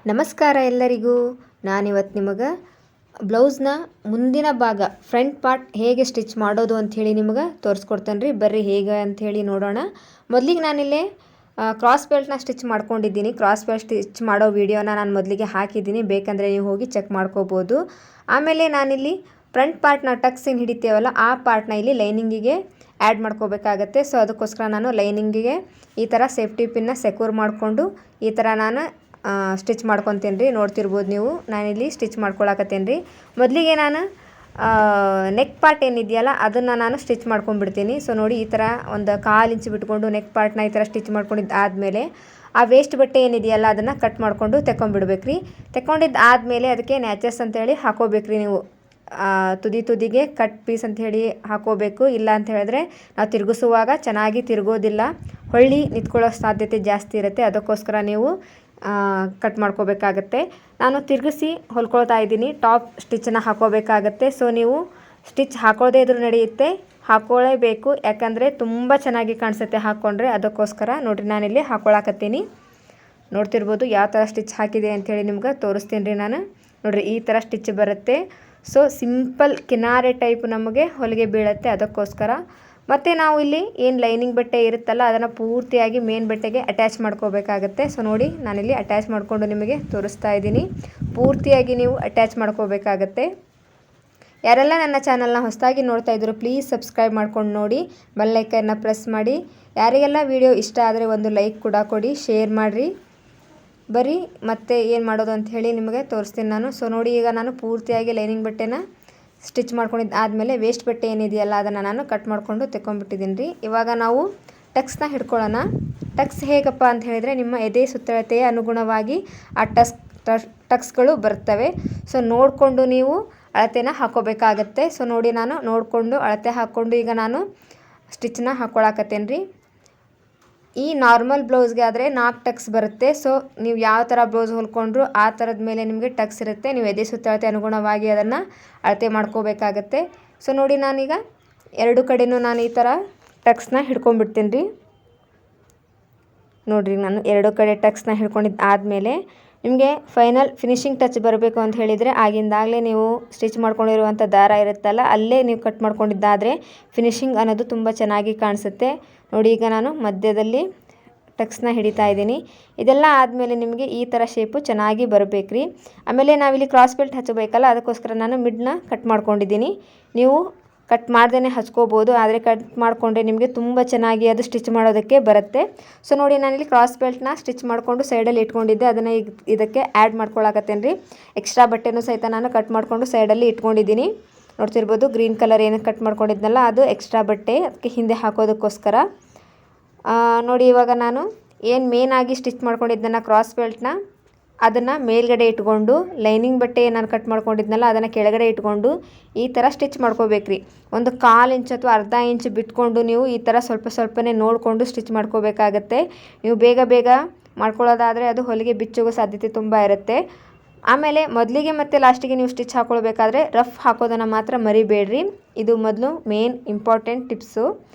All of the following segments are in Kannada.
ನಮಸ್ಕಾರ ಎಲ್ಲರಿಗೂ. ನಾನಿವತ್ತು ನಿಮಗೆ ಬ್ಲೌಸ್ನ ಮುಂದಿನ ಭಾಗ ಫ್ರಂಟ್ ಪಾರ್ಟ್ ಹೇಗೆ ಸ್ಟಿಚ್ ಮಾಡೋದು ಅಂಥೇಳಿ ನಿಮಗೆ ತೋರಿಸ್ಕೊಡ್ತೇನೆ ರೀ. ಬರ್ರಿ ಹೇಗೆ ಅಂಥೇಳಿ ನೋಡೋಣ. ಮೊದಲಿಗೆ ನಾನಿಲ್ಲಿ ಕ್ರಾಸ್ ಬೆಲ್ಟ್ನ ಸ್ಟಿಚ್ ಮಾಡ್ಕೊಂಡಿದ್ದೀನಿ. ಕ್ರಾಸ್ ಬೆಲ್ಟ್ ಸ್ಟಿಚ್ ಮಾಡೋ ವಿಡಿಯೋನ ನಾನು ಮೊದಲಿಗೆ ಹಾಕಿದ್ದೀನಿ, ಬೇಕಂದರೆ ನೀವು ಹೋಗಿ ಚೆಕ್ ಮಾಡ್ಕೋಬೋದು. ಆಮೇಲೆ ನಾನಿಲ್ಲಿ ಫ್ರಂಟ್ ಪಾರ್ಟ್ನ ಟಕ್ಸ್ ಏನು ಹಿಡಿತೇವಲ್ಲ ಆ ಪಾರ್ಟ್ನ ಇಲ್ಲಿ ಲೈನಿಂಗಿಗೆ ಆ್ಯಡ್ ಮಾಡ್ಕೋಬೇಕಾಗತ್ತೆ. ಸೊ ಅದಕ್ಕೋಸ್ಕರ ನಾನು ಲೈನಿಂಗಿಗೆ ಈ ಥರ ಸೇಫ್ಟಿ ಪಿನ್ನ ಸೆಕ್ಯೂರ್ ಮಾಡಿಕೊಂಡು ಈ ಥರ ನಾನು ಸ್ಟಿಚ್ ಮಾಡ್ಕೊತೀನಿ ರೀ. ನೋಡ್ತಿರ್ಬೋದು ನೀವು, ನಾನಿಲ್ಲಿ ಸ್ಟಿಚ್ ಮಾಡ್ಕೊಳಕತ್ತೇನೆ ರೀ. ಮೊದಲಿಗೆ ನಾನು ನೆಕ್ ಪಾರ್ಟ್ ಏನಿದೆಯಲ್ಲ ಅದನ್ನು ನಾನು ಸ್ಟಿಚ್ ಮಾಡ್ಕೊಂಡ್ಬಿಡ್ತೀನಿ. ಸೊ ನೋಡಿ, ಈ ಥರ ಒಂದು 1/4 ಇಂಚ್ ಬಿಟ್ಕೊಂಡು ನೆಕ್ ಪಾರ್ಟ್ನ ಈ ಥರ ಸ್ಟಿಚ್ ಮಾಡ್ಕೊಂಡಿದ್ದು ಆದಮೇಲೆ ಆ ವೇಸ್ಟ್ ಬಟ್ಟೆ ಏನಿದೆಯಲ್ಲ ಅದನ್ನು ಕಟ್ ಮಾಡಿಕೊಂಡು ತೆಕ್ಕೊಂಬಿಡ್ಬೇಕು ರೀ. ತೆಕ್ಕೊಂಡಿದ್ದು ಆದಮೇಲೆ ಅದಕ್ಕೆ ನ್ಯಾಚಸ್ ಅಂತೇಳಿ ಹಾಕೋಬೇಕು ರೀ. ನೀವು ತುದಿಗೆ ಕಟ್ ಪೀಸ್ ಅಂಥೇಳಿ ಹಾಕೋಬೇಕು. ಇಲ್ಲ ಅಂತ ಹೇಳಿದ್ರೆ ನಾವು ತಿರುಗಿಸುವಾಗ ಚೆನ್ನಾಗಿ ತಿರುಗೋದಿಲ್ಲ, ಹೊಳ್ಳಿ ನಿಂತ್ಕೊಳ್ಳೋ ಸಾಧ್ಯತೆ ಜಾಸ್ತಿ ಇರುತ್ತೆ. ಅದಕ್ಕೋಸ್ಕರ ನೀವು ಕಟ್ ಮಾಡ್ಕೋಬೇಕಾಗತ್ತೆ. ನಾನು ತಿರುಗಿಸಿ ಹೊಲ್ಕೊಳ್ತಾ ಇದ್ದೀನಿ. ಟಾಪ್ ಸ್ಟಿಚ್ಚನ್ನು ಹಾಕೋಬೇಕಾಗತ್ತೆ. ಸೊ ನೀವು ಸ್ಟಿಚ್ ಹಾಕೊಳ್ಳದೇ ಇದ್ರೂ ನಡೆಯುತ್ತೆ, ಹಾಕೊಳ್ಳೇಬೇಕು, ಯಾಕಂದರೆ ತುಂಬ ಚೆನ್ನಾಗಿ ಕಾಣಿಸುತ್ತೆ ಹಾಕ್ಕೊಂಡ್ರೆ. ಅದಕ್ಕೋಸ್ಕರ ನೋಡಿರಿ, ನಾನಿಲ್ಲಿ ಹಾಕ್ಕೊಳಕತ್ತೀನಿ. ನೋಡ್ತಿರ್ಬೋದು ಯಾವ ಥರ ಸ್ಟಿಚ್ ಹಾಕಿದೆ ಅಂಥೇಳಿ ನಿಮ್ಗೆ ತೋರಿಸ್ತೀನಿ ರೀ ನಾನು. ನೋಡಿರಿ, ಈ ಥರ ಸ್ಟಿಚ್ ಬರುತ್ತೆ. ಸೊ ಸಿಂಪಲ್ ಕಿನಾರೆ ಟೈಪ್ ನಮಗೆ ಹೊಲಿಗೆ ಬೀಳುತ್ತೆ. ಅದಕ್ಕೋಸ್ಕರ ಮತ್ತು ನಾವು ಇಲ್ಲಿ ಏನು ಲೈನಿಂಗ್ ಬಟ್ಟೆ ಇರುತ್ತಲ್ಲ ಅದನ್ನು ಪೂರ್ತಿಯಾಗಿ ಮೇನ್ ಬಟ್ಟೆಗೆ ಅಟ್ಯಾಚ್ ಮಾಡ್ಕೋಬೇಕಾಗತ್ತೆ. ಸೊ ನೋಡಿ, ನಾನಿಲ್ಲಿ ಅಟ್ಯಾಚ್ ಮಾಡಿಕೊಂಡು ನಿಮಗೆ ತೋರಿಸ್ತಾ ಇದ್ದೀನಿ. ಪೂರ್ತಿಯಾಗಿ ನೀವು ಅಟ್ಯಾಚ್ ಮಾಡ್ಕೋಬೇಕಾಗತ್ತೆ. ಯಾರೆಲ್ಲ ನನ್ನ ಚಾನಲ್ನ ಹೊಸದಾಗಿ ನೋಡ್ತಾ ಇದ್ರು ಪ್ಲೀಸ್ ಸಬ್ಸ್ಕ್ರೈಬ್ ಮಾಡ್ಕೊಂಡು ನೋಡಿ, ಬೆಲ್ ಐಕನ್ನ ಪ್ರೆಸ್ ಮಾಡಿ. ಯಾರಿಗೆಲ್ಲ ವಿಡಿಯೋ ಇಷ್ಟ ಆದರೆ ಒಂದು ಲೈಕ್ ಕೂಡ ಕೊಡಿ, ಶೇರ್ ಮಾಡಿರಿ. ಬರೀ ಮತ್ತೆ ಏನು ಮಾಡೋದು ಅಂತ ಹೇಳಿ ನಿಮಗೆ ತೋರಿಸ್ತೀನಿ ನಾನು. ಸೊ ನೋಡಿ, ಈಗ ನಾನು ಪೂರ್ತಿಯಾಗಿ ಲೈನಿಂಗ್ ಬಟ್ಟೆನ ಸ್ಟಿಚ್ ಮಾಡ್ಕೊಂಡಿದ್ದು ಆದಮೇಲೆ ವೇಸ್ಟ್ ಬಟ್ಟೆ ಏನಿದೆಯಲ್ಲ ಅದನ್ನು ನಾನು ಕಟ್ ಮಾಡಿಕೊಂಡು ತೆಕ್ಕೊಂಡ್ಬಿಟ್ಟಿದ್ದೀನಿ ರೀ. ಇವಾಗ ನಾವು ಟಕ್ಸ್ನ ಹಿಡ್ಕೊಳ್ಳೋಣ. ಟಕ್ಸ್ ಹೇಗಪ್ಪ ಅಂತ ಹೇಳಿದರೆ, ನಿಮ್ಮ ಎದೆ ಸುತ್ತಳತೆಯ ಅನುಗುಣವಾಗಿ ಆ ಟಕ್ಸ್ಗಳು ಬರ್ತವೆ. ಸೊ ನೋಡಿಕೊಂಡು ನೀವು ಅಳತೆನ ಹಾಕೋಬೇಕಾಗತ್ತೆ. ಸೊ ನೋಡಿ, ನಾನು ನೋಡಿಕೊಂಡು ಅಳತೆ ಹಾಕ್ಕೊಂಡು ಈಗ ನಾನು ಸ್ಟಿಚ್ನ ಹಾಕ್ಕೊಳಕತ್ತೇನೆ ರೀ. ಈ ನಾರ್ಮಲ್ ಬ್ಲೌಸ್ಗೆ ಆದರೆ 4 ಟಕ್ಸ್ ಬರುತ್ತೆ. ಸೊ ನೀವು ಯಾವ ಥರ ಬ್ಲೌಸ್ ಹೊಲ್ಕೊಂಡ್ರು ಆ ಥರದ ಮೇಲೆ ನಿಮಗೆ ಟಕ್ಸ್ ಇರುತ್ತೆ. ನೀವು ಎದೆ ಸುತ್ತಳತೆ ಅನುಗುಣವಾಗಿ ಅದನ್ನು ಅಳತೆ ಮಾಡ್ಕೋಬೇಕಾಗತ್ತೆ. ಸೊ ನೋಡಿ, ನಾನೀಗ ಎರಡು ಕಡೆಯೂ ನಾನು ಈ ಥರ ಟಕ್ಸ್ನ ಹಿಡ್ಕೊಂಡ್ಬಿಡ್ತೀನಿ ರೀ. ನೋಡಿರಿ, ನಾನು ಎರಡು ಕಡೆ ಟಕ್ಸ್ನ ಹಿಡ್ಕೊಂಡಿದ್ದು ಆದಮೇಲೆ ನಿಮಗೆ ಫೈನಲ್ ಫಿನಿಶಿಂಗ್ ಟಚ್ ಬರಬೇಕು ಅಂತ ಹೇಳಿದರೆ ಆಗಿಂದಾಗಲೇ ನೀವು ಸ್ಟಿಚ್ ಮಾಡ್ಕೊಂಡಿರುವಂಥ ದಾರ ಇರುತ್ತಲ್ಲ ಅಲ್ಲೇ ನೀವು ಕಟ್ ಮಾಡ್ಕೊಂಡಿದ್ದಾದರೆ ಫಿನಿಶಿಂಗ್ ಅನ್ನೋದು ತುಂಬ ಚೆನ್ನಾಗಿ ಕಾಣಿಸುತ್ತೆ. ನೋಡಿ, ಈಗ ನಾನು ಮಧ್ಯದಲ್ಲಿ ಟಕ್ಸ್ನ ಹಿಡಿತಾ ಇದ್ದೀನಿ. ಇದೆಲ್ಲ ಆದಮೇಲೆ ನಿಮಗೆ ಈ ಥರ ಶೇಪು ಚೆನ್ನಾಗಿ ಬರಬೇಕು ರೀ. ಆಮೇಲೆ ನಾವಿಲ್ಲಿ ಕ್ರಾಸ್ ಬೆಲ್ಟ್ ಹಚ್ಚಬೇಕಲ್ಲ, ಅದಕ್ಕೋಸ್ಕರ ನಾನು ಮಿಡ್ನ ಕಟ್ ಮಾಡ್ಕೊಂಡಿದ್ದೀನಿ. ನೀವು ಕಟ್ ಮಾಡ್ದೇ ಹಚ್ಕೋಬೋದು, ಆದರೆ ಕಟ್ ಮಾಡಿಕೊಂಡ್ರೆ ನಿಮಗೆ ತುಂಬ ಚೆನ್ನಾಗಿ ಅದು ಸ್ಟಿಚ್ ಮಾಡೋದಕ್ಕೆ ಬರುತ್ತೆ. ಸೊ ನೋಡಿ, ನಾನಿಲ್ಲಿ ಕ್ರಾಸ್ ಬೆಲ್ಟ್ನ ಸ್ಟಿಚ್ ಮಾಡಿಕೊಂಡು ಸೈಡಲ್ಲಿ ಇಟ್ಕೊಂಡಿದ್ದೆ, ಅದನ್ನು ಈಗ ಇದಕ್ಕೆ ಆ್ಯಡ್ ಮಾಡ್ಕೊಳಕತ್ತೇನೆ ರೀ. ಎಕ್ಸ್ಟ್ರಾ ಬಟ್ಟೆನೂ ಸಹಿತ ನಾನು ಕಟ್ ಮಾಡಿಕೊಂಡು ಸೈಡಲ್ಲಿ ಇಟ್ಕೊಂಡಿದ್ದೀನಿ. ನೋಡ್ತಿರ್ಬೋದು, ಗ್ರೀನ್ ಕಲರ್ ಏನು ಕಟ್ ಮಾಡ್ಕೊಂಡಿದ್ನಲ್ಲ ಅದು ಎಕ್ಸ್ಟ್ರಾ ಬಟ್ಟೆ, ಅದಕ್ಕೆ ಹಿಂದೆ ಹಾಕೋದಕ್ಕೋಸ್ಕರ. ನೋಡಿ, ಇವಾಗ ನಾನು ಏನು ಮೇನಾಗಿ ಸ್ಟಿಚ್ ಮಾಡ್ಕೊಂಡಿದ್ದನ್ನ ಕ್ರಾಸ್ ಬೆಲ್ಟ್ನ ಅದನ್ನು ಮೇಲ್ಗಡೆ ಇಟ್ಕೊಂಡು ಲೈನಿಂಗ್ ಬಟ್ಟೆ ನಾನು ಕಟ್ ಮಾಡ್ಕೊಂಡಿದ್ನಲ್ಲ ಅದನ್ನು ಕೆಳಗಡೆ ಇಟ್ಕೊಂಡು ಈ ಥರ ಸ್ಟಿಚ್ ಮಾಡ್ಕೋಬೇಕ್ರಿ. ಒಂದು 1/4 ಇಂಚ್ ಅಥವಾ ಅರ್ಧ ಇಂಚ್ ಬಿಟ್ಕೊಂಡು ನೀವು ಈ ಥರ ಸ್ವಲ್ಪನೇ ನೋಡಿಕೊಂಡು ಸ್ಟಿಚ್ ಮಾಡ್ಕೋಬೇಕಾಗತ್ತೆ. ನೀವು ಬೇಗ ಮಾಡ್ಕೊಳ್ಳೋದಾದರೆ ಅದು ಹೊಲಿಗೆ ಬಿಚ್ಚೋಗೋ ಸಾಧ್ಯತೆ ತುಂಬ ಇರುತ್ತೆ. ಆಮೇಲೆ ಮೊದಲಿಗೆ ಮತ್ತು ಲಾಸ್ಟಿಗೆ ನೀವು ಸ್ಟಿಚ್ ಹಾಕ್ಕೊಳ್ಬೇಕಾದ್ರೆ ರಫ್ ಹಾಕೋದನ್ನು ಮಾತ್ರ ಮರಿಬೇಡ್ರಿ. ಇದು ಮೊದಲು ಮೇನ್ ಇಂಪಾರ್ಟೆಂಟ್ ಟಿಪ್ಸು.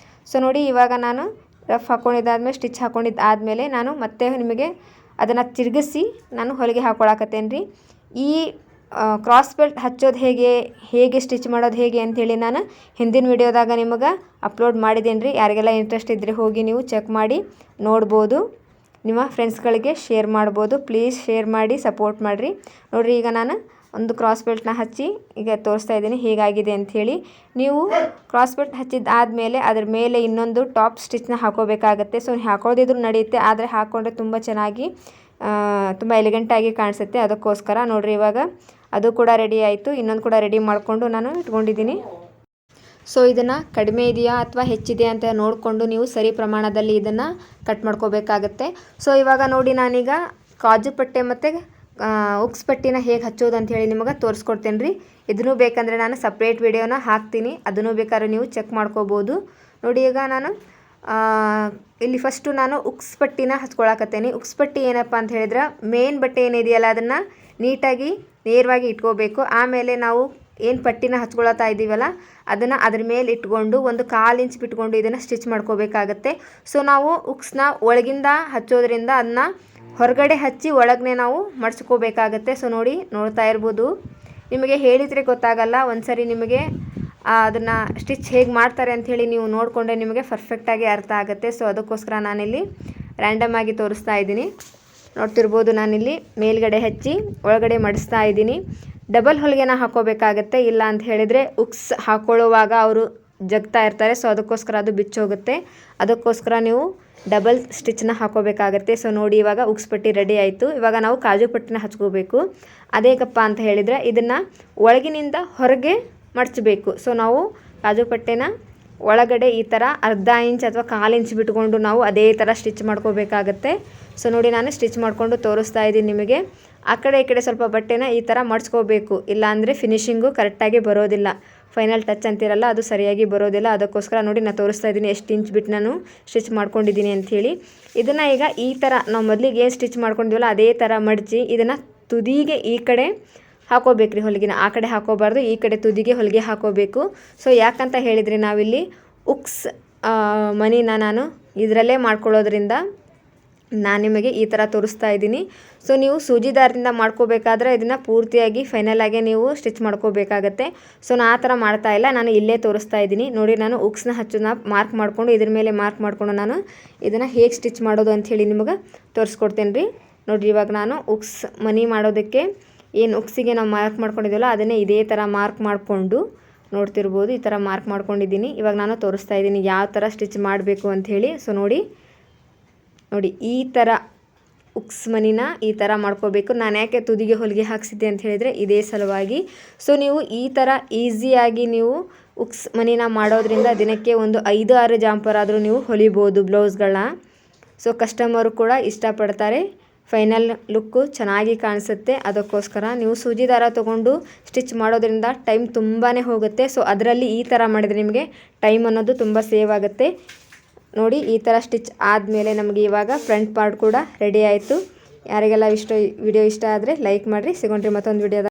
ಸೊ ನೋಡಿ, ಇವಾಗ ನಾನು ರಫ್ ಹಾಕ್ಕೊಂಡಿದ್ದಾದ್ಮೇಲೆ ಸ್ಟಿಚ್ ಹಾಕ್ಕೊಂಡಿದ್ದು ಆದಮೇಲೆ ನಾನು ಮತ್ತೆ ನಿಮಗೆ ಅದನ್ನು ತಿರುಗಿಸಿ ನಾನು ಹೊಲಿಗೆ ಹಾಕ್ಕೊಳಕತ್ತೇನೆ ರೀ. ಈ ಕ್ರಾಸ್ ಬೆಲ್ಟ್ ಹಚ್ಚೋದು ಹೇಗೆ ಸ್ಟಿಚ್ ಮಾಡೋದು ಹೇಗೆ ಅಂಥೇಳಿ ನಾನು ಹಿಂದಿನ ವಿಡಿಯೋದಾಗ ನಿಮಗೆ ಅಪ್ಲೋಡ್ ಮಾಡಿದ್ದೇನೆ ರೀ. ಯಾರಿಗೆಲ್ಲ ಇಂಟ್ರೆಸ್ಟ್ ಇದ್ದರೆ ಹೋಗಿ ನೀವು ಚೆಕ್ ಮಾಡಿ ನೋಡ್ಬೋದು, ನಿಮ್ಮ ಫ್ರೆಂಡ್ಸ್ಗಳಿಗೆ ಶೇರ್ ಮಾಡ್ಬೋದು. ಪ್ಲೀಸ್ ಶೇರ್ ಮಾಡಿ ಸಪೋರ್ಟ್ ಮಾಡಿರಿ. ನೋಡಿರಿ, ಈಗ ನಾನು ಒಂದು ಕ್ರಾಸ್ ಬೆಲ್ಟ್ನ ಹಚ್ಚಿ ಈಗ ತೋರಿಸ್ತಾ ಇದ್ದೀನಿ ಹೇಗಾಗಿದೆ ಅಂಥೇಳಿ. ನೀವು ಕ್ರಾಸ್ ಬೆಲ್ಟ್ ಹಚ್ಚಿದ್ದು ಆದಮೇಲೆ ಅದ್ರ ಮೇಲೆ ಇನ್ನೊಂದು ಟಾಪ್ ಸ್ಟಿಚ್ನ ಹಾಕೋಬೇಕಾಗತ್ತೆ. ಸೊ ಹಾಕೋದಿದ್ರು ನಡೆಯುತ್ತೆ, ಆದರೆ ಹಾಕ್ಕೊಂಡ್ರೆ ತುಂಬ ಚೆನ್ನಾಗಿ ತುಂಬ ಎಲಿಗೆಂಟಾಗಿ ಕಾಣಿಸುತ್ತೆ. ಅದಕ್ಕೋಸ್ಕರ ನೋಡಿರಿ, ಇವಾಗ ಅದು ಕೂಡ ರೆಡಿ ಆಯಿತು. ಇನ್ನೊಂದು ಕೂಡ ರೆಡಿ ಮಾಡಿಕೊಂಡು ನಾನು ಇಟ್ಕೊಂಡಿದ್ದೀನಿ. ಸೊ ಇದನ್ನು ಕಡಿಮೆ ಇದೆಯಾ ಅಥವಾ ಹೆಚ್ಚಿದೆಯಾ ಅಂತ ನೋಡಿಕೊಂಡು ನೀವು ಸರಿ ಪ್ರಮಾಣದಲ್ಲಿ ಇದನ್ನು ಕಟ್ ಮಾಡ್ಕೋಬೇಕಾಗತ್ತೆ. ಸೊ ಇವಾಗ ನೋಡಿ, ನಾನೀಗ ಕಾಜು ಪಟ್ಟೆ ಮತ್ತು ಉಕ್ಸ್ ಪಟ್ಟಿನ ಹೇಗೆ ಹಚ್ಚೋದು ಅಂಥೇಳಿ ನಿಮಗೆ ತೋರಿಸ್ಕೊಡ್ತೇನೆ ರೀ. ಇದನ್ನು ಬೇಕಂದರೆ ನಾನು ಸಪ್ರೇಟ್ ವಿಡಿಯೋನ ಹಾಕ್ತೀನಿ, ಅದನ್ನು ಬೇಕಾದ್ರೆ ನೀವು ಚೆಕ್ ಮಾಡ್ಕೋಬೋದು. ನೋಡಿ, ಈಗ ನಾನು ಇಲ್ಲಿ ಫಸ್ಟು ನಾನು ಉಕ್ಸ್ ಪಟ್ಟಿನ ಹಚ್ಕೊಳಕತ್ತೇನೆ. ಉಕ್ಸ್ ಪಟ್ಟಿ ಏನಪ್ಪ ಅಂತ ಹೇಳಿದ್ರೆ, ಮೇನ್ ಬಟ್ಟೆ ಏನಿದೆಯಲ್ಲ ಅದನ್ನು ನೀಟಾಗಿ ನೇರವಾಗಿ ಇಟ್ಕೋಬೇಕು. ಆಮೇಲೆ ನಾವು ಏನು ಪಟ್ಟಿನ ಹಚ್ಕೊಳ್ತಾ ಇದ್ದೀವಲ್ಲ ಅದನ್ನು ಅದ್ರ ಮೇಲೆ ಇಟ್ಕೊಂಡು ಒಂದು 1/4 ಇಂಚ್ ಬಿಟ್ಕೊಂಡು ಇದನ್ನು ಸ್ಟಿಚ್ ಮಾಡ್ಕೋಬೇಕಾಗತ್ತೆ. ಸೊ ನಾವು ಉಕ್ಸ್ನ ಒಳಗಿಂದ ಹಚ್ಚೋದ್ರಿಂದ ಅದನ್ನ ಹೊರಗಡೆ ಹಚ್ಚಿ ಒಳಗನೆ ನಾವು ಮಡ್ಚ್ಕೋಬೇಕಾಗತ್ತೆ. ಸೊ ನೋಡ್ತಾ ಇರ್ಬೋದು, ನಿಮಗೆ ಹೇಳಿದರೆ ಗೊತ್ತಾಗಲ್ಲ. ಒಂದ್ಸರಿ ನಿಮಗೆ ಅದನ್ನು ಸ್ಟಿಚ್ ಹೇಗೆ ಮಾಡ್ತಾರೆ ಅಂಥೇಳಿ ನೀವು ನೋಡಿಕೊಂಡ್ರೆ ನಿಮಗೆ ಪರ್ಫೆಕ್ಟಾಗಿ ಅರ್ಥ ಆಗುತ್ತೆ. ಸೊ ಅದಕ್ಕೋಸ್ಕರ ನಾನಿಲ್ಲಿ ರ್ಯಾಂಡಮ್ ಆಗಿ ತೋರಿಸ್ತಾ ಇದ್ದೀನಿ. ನೋಡ್ತಿರ್ಬೋದು, ನಾನಿಲ್ಲಿ ಮೇಲ್ಗಡೆ ಹಚ್ಚಿ ಒಳಗಡೆ ಮಡಿಸ್ತಾ ಇದ್ದೀನಿ. ಡಬಲ್ ಹೊಲಿಗೆನ ಹಾಕೋಬೇಕಾಗತ್ತೆ, ಇಲ್ಲ ಅಂತ ಹೇಳಿದರೆ ಉಕ್ಸ್ ಹಾಕೊಳ್ಳುವಾಗ ಅವರು ಜಗ್ತಾ ಇರ್ತಾರೆ. ಸೊ ಅದಕ್ಕೋಸ್ಕರ ಅದು ಬಿಚ್ಚೋಗುತ್ತೆ. ಅದಕ್ಕೋಸ್ಕರ ನೀವು ಡಬಲ್ ಸ್ಟಿಚ್ನ ಹಾಕೋಬೇಕಾಗತ್ತೆ. ಸೊ ನೋಡಿ, ಇವಾಗ ಉಕ್ಸ್ ಪಟ್ಟಿ ರೆಡಿ ಆಯಿತು. ಇವಾಗ ನಾವು ಕಾಜು ಪಟ್ಟಿನ ಹಚ್ಕೋಬೇಕು. ಅದೇಗಪ್ಪ ಅಂತ ಹೇಳಿದರೆ ಇದನ್ನು ಒಳಗಿನಿಂದ ಹೊರಗೆ ಮಡಚಬೇಕು. ಸೊ ನಾವು ಕಾಜು ಪಟ್ಟೆನ ಒಳಗಡೆ ಈ ಥರ ಅರ್ಧ ಇಂಚ್ ಅಥವಾ 1/4 ಇಂಚ್ ಬಿಟ್ಕೊಂಡು ನಾವು ಅದೇ ಥರ ಸ್ಟಿಚ್ ಮಾಡ್ಕೋಬೇಕಾಗತ್ತೆ. ಸೊ ನೋಡಿ, ನಾನು ಸ್ಟಿಚ್ ಮಾಡಿಕೊಂಡು ತೋರಿಸ್ತಾ ಇದ್ದೀನಿ ನಿಮಗೆ. ಆ ಕಡೆ ಈ ಕಡೆ ಸ್ವಲ್ಪ ಬಟ್ಟೆನ ಈ ಥರ ಮಡ್ಚ್ಕೋಬೇಕು, ಇಲ್ಲಾಂದರೆ ಫಿನಿಶಿಂಗು ಕರೆಕ್ಟಾಗಿ ಬರೋದಿಲ್ಲ. ಫೈನಲ್ ಟಚ್ ಅಂತಿರಲ್ಲ, ಅದು ಸರಿಯಾಗಿ ಬರೋದಿಲ್ಲ. ಅದಕ್ಕೋಸ್ಕರ ನೋಡಿ ನಾನು ತೋರಿಸ್ತಾ ಇದ್ದೀನಿ ಎಷ್ಟು ಇಂಚ್ ಬಿಟ್ಟು ನಾನು ಸ್ಟಿಚ್ ಮಾಡ್ಕೊಂಡಿದ್ದೀನಿ ಅಂಥೇಳಿ. ಇದನ್ನು ಈಗ ಈ ಥರ ನಾವು ಮೊದಲಿಗೆ ಏನು ಸ್ಟಿಚ್ ಮಾಡ್ಕೊಂಡಿದ್ದೀವಲ್ಲ ಅದೇ ಥರ ಮಡಚಿ ಇದನ್ನು ತುದಿಗೆ ಈ ಕಡೆ ಹಾಕೋಬೇಕ್ರಿ ಹೊಲಿಗೆನ. ಆ ಕಡೆ ಹಾಕೋಬಾರ್ದು, ಈ ಕಡೆ ತುದಿಗೆ ಹೊಲಿಗೆ ಹಾಕೋಬೇಕು. ಸೊ ಯಾಕಂತ ಹೇಳಿದರೆ ನಾವಿಲ್ಲಿ ಉಕ್ಸ್ ಮನಿನ ನಾನು ಇದರಲ್ಲೇ ಮಾಡ್ಕೊಳ್ಳೋದ್ರಿಂದ ನಾನು ನಿಮಗೆ ಈ ಥರ ತೋರಿಸ್ತಾ ಇದ್ದೀನಿ. ಸೊ ನೀವು ಸೂಜಿ ದಾರದಿಂದ ಮಾಡ್ಕೋಬೇಕಾದ್ರೆ ಇದನ್ನು ಪೂರ್ತಿಯಾಗಿ ಫೈನಲಾಗೆ ನೀವು ಸ್ಟಿಚ್ ಮಾಡ್ಕೋಬೇಕಾಗತ್ತೆ. ಸೊ ನಾನು ಆ ಥರ ಮಾಡ್ತಾ ಇಲ್ಲ, ನಾನು ಇಲ್ಲೇ ತೋರಿಸ್ತಾ ಇದ್ದೀನಿ. ನೋಡಿ, ನಾನು ಉಕ್ಸ್ನ ಹಚ್ಚೋದನ್ನ ಮಾರ್ಕ್ ಮಾಡಿಕೊಂಡು ಇದ್ರ ಮೇಲೆ ಮಾರ್ಕ್ ಮಾಡಿಕೊಂಡು ನಾನು ಇದನ್ನು ಹೇಗೆ ಸ್ಟಿಚ್ ಮಾಡೋದು ಅಂಥೇಳಿ ನಿಮಗೆ ತೋರಿಸ್ಕೊಡ್ತೇನೆ ರೀ. ನೋಡಿರಿ, ಇವಾಗ ನಾನು ಉಕ್ಸ್ ಮನಿ ಮಾಡೋದಕ್ಕೆ ಏನು ಉಕ್ಸಿಗೆ ನಾವು ಮಾರ್ಕ್ ಮಾಡ್ಕೊಂಡಿದ್ದೀವಲ್ಲ ಅದನ್ನೇ ಇದೇ ಥರ ಮಾರ್ಕ್ ಮಾಡಿಕೊಂಡು ನೋಡ್ತಿರ್ಬೋದು, ಈ ಥರ ಮಾರ್ಕ್ ಮಾಡ್ಕೊಂಡಿದ್ದೀನಿ. ಇವಾಗ ನಾನು ತೋರಿಸ್ತಾ ಇದ್ದೀನಿ ಯಾವ ಥರ ಸ್ಟಿಚ್ ಮಾಡಬೇಕು ಅಂಥೇಳಿ. ಸೊ ನೋಡಿ, ಈ ಥರ ಉಕ್ಸ್ ಮನಿನ ಈ ಥರ ಮಾಡ್ಕೋಬೇಕು. ನಾನು ಯಾಕೆ ತುದಿಗೆ ಹೊಲಿಗೆ ಹಾಕ್ಸಿದ್ದೆ ಅಂತ ಹೇಳಿದರೆ ಇದೇ ಸಲುವಾಗಿ. ಸೊ ನೀವು ಈ ಥರ ಈಸಿಯಾಗಿ ನೀವು ಉಕ್ಸ್ ಮನಿನ ಮಾಡೋದ್ರಿಂದ ದಿನಕ್ಕೆ ಒಂದು 5-6 ಜಾಂಪರ್ ಆದರೂ ನೀವು ಹೊಲಿಬೋದು ಬ್ಲೌಸ್ಗಳನ್ನ. ಸೊ ಕಸ್ಟಮರು ಕೂಡ ಇಷ್ಟಪಡ್ತಾರೆ. ಫೈನಲ್ ಲುಕ್ಕು ಚೆನ್ನಾಗಿ ಕಾಣಿಸುತ್ತೆ. ಅದಕ್ಕೋಸ್ಕರ ನೀವು ಸೂಜಿ ದಾರ ತೊಗೊಂಡು ಸ್ಟಿಚ್ ಮಾಡೋದ್ರಿಂದ ಟೈಮ್ ತುಂಬಾ ಹೋಗುತ್ತೆ. ಸೊ ಅದರಲ್ಲಿ ಈ ಥರ ಮಾಡಿದರೆ ನಿಮಗೆ ಟೈಮ್ ಅನ್ನೋದು ತುಂಬ ಸೇವ್ ಆಗುತ್ತೆ. ನೋಡಿ, ಈ ಥರ ಸ್ಟಿಚ್ ಆದಮೇಲೆ ನಮಗೆ ಇವಾಗ ಫ್ರಂಟ್ ಪಾರ್ಟ್ ಕೂಡ ರೆಡಿ ಆಯಿತು. ಯಾರಿಗೆಲ್ಲ ವಿಡಿಯೋ ಇಷ್ಟ ಆದರೆ ಲೈಕ್ ಮಾಡಿರಿ. ಸಿಗೋಣ್ರಿ ಮತ್ತೊಂದು ವಿಡಿಯೋದ.